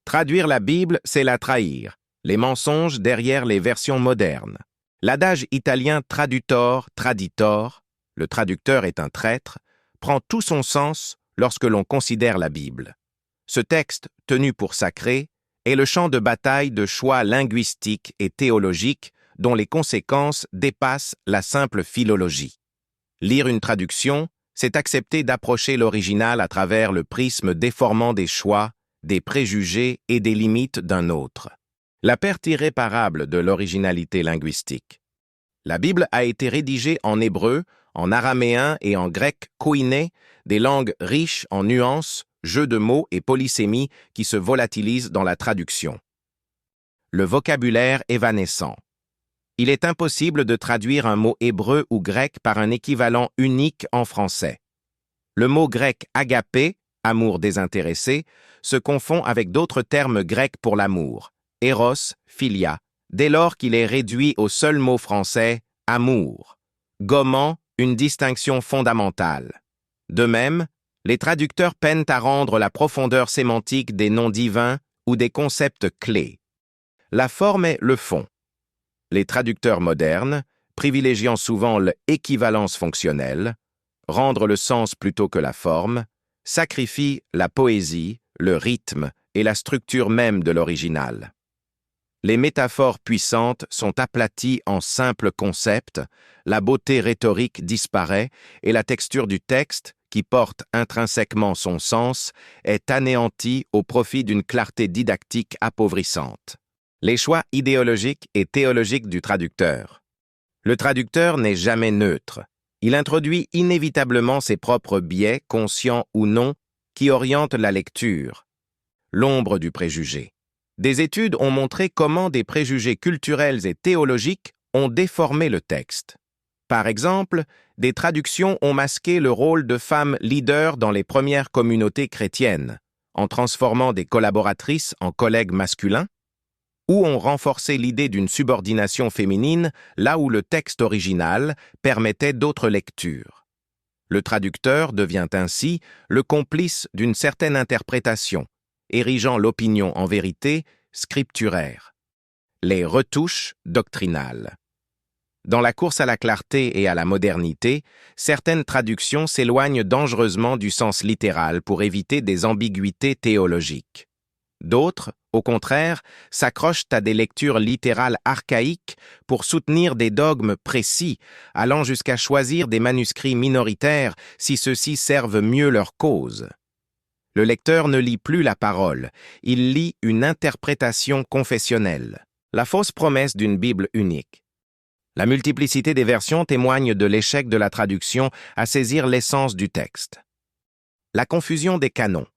Traduire la Bible, c'est la trahir. Les mensonges derrière les versions modernes. L'adage italien tradutor, traditor, le traducteur est un traître, prend tout son sens lorsque l'on considère la Bible. Ce texte, tenu pour sacré, est le champ de bataille de choix linguistiques et théologiques dont les conséquences dépassent la simple philologie. Lire une traduction, c'est accepter d'approcher l'original à travers le prisme déformant des choix, des préjugés et des limites d'un autre. La perte irréparable de l'originalité linguistique. La Bible a été rédigée en hébreu, en araméen et en grec koiné, des langues riches en nuances, jeux de mots et polysémies qui se volatilisent dans la traduction. Le vocabulaire évanescent. Il est impossible de traduire un mot hébreu ou grec par un équivalent unique en français. Le mot grec agapé, amour désintéressé, se confond avec d'autres termes grecs pour l'amour, eros, philia, dès lors qu'il est réduit au seul mot français amour, gommant une distinction fondamentale. De même, les traducteurs peinent à rendre la profondeur sémantique des noms divins ou des concepts clés. La forme est le fond. Les traducteurs modernes, privilégiant souvent l'équivalence fonctionnelle, rendre le sens plutôt que la forme, sacrifient la poésie, le rythme et la structure même de l'original. Les métaphores puissantes sont aplaties en simples concepts, la beauté rhétorique disparaît et la texture du texte, qui porte intrinsèquement son sens, est anéantie au profit d'une clarté didactique appauvrissante. Les choix idéologiques et théologiques du traducteur. Le traducteur n'est jamais neutre. Il introduit inévitablement ses propres biais, conscients ou non, qui orientent la lecture. L'ombre du préjugé. Des études ont montré comment des préjugés culturels et théologiques ont déformé le texte. Par exemple, des traductions ont masqué le rôle de femmes leaders dans les premières communautés chrétiennes, en transformant des collaboratrices en collègues masculins, ou ont renforcé l'idée d'une subordination féminine là où le texte original permettait d'autres lectures. Le traducteur devient ainsi le complice d'une certaine interprétation, érigeant l'opinion en vérité scripturaire. Les retouches doctrinales. Dans la course à la clarté et à la modernité, certaines traductions s'éloignent dangereusement du sens littéral pour éviter des ambiguïtés théologiques. D'autres, au contraire, s'accrochent à des lectures littérales archaïques pour soutenir des dogmes précis, allant jusqu'à choisir des manuscrits minoritaires si ceux-ci servent mieux leur cause. Le lecteur ne lit plus la parole, il lit une interprétation confessionnelle, la fausse promesse d'une Bible unique. La multiplicité des versions témoigne de l'échec de la traduction à saisir l'essence du texte. La confusion des canons.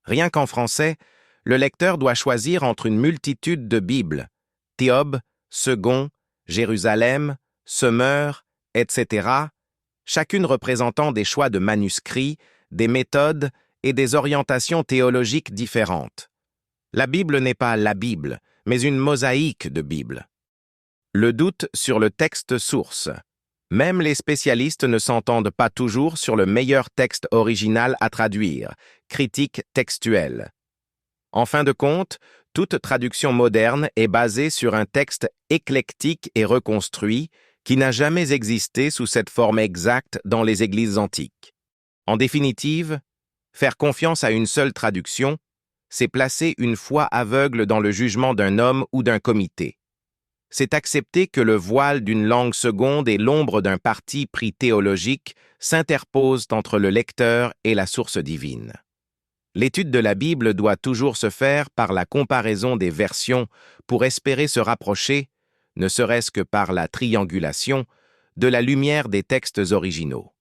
Rien qu'en français, le lecteur doit choisir entre une multitude de Bibles, Théobe, Second, Jérusalem, Semeur, etc., chacune représentant des choix de manuscrits, des méthodes et des orientations théologiques différentes. La Bible n'est pas la Bible, mais une mosaïque de Bibles. Le doute sur le texte source. Même les spécialistes ne s'entendent pas toujours sur le meilleur texte original à traduire, critique textuelle. En fin de compte, toute traduction moderne est basée sur un texte éclectique et reconstruit qui n'a jamais existé sous cette forme exacte dans les églises antiques. En définitive, faire confiance à une seule traduction, c'est placer une foi aveugle dans le jugement d'un homme ou d'un comité. C'est accepter que le voile d'une langue seconde et l'ombre d'un parti pris théologique s'interposent entre le lecteur et la source divine. L'étude de la Bible doit toujours se faire par la comparaison des versions pour espérer se rapprocher, ne serait-ce que par la triangulation, de la lumière des textes originaux.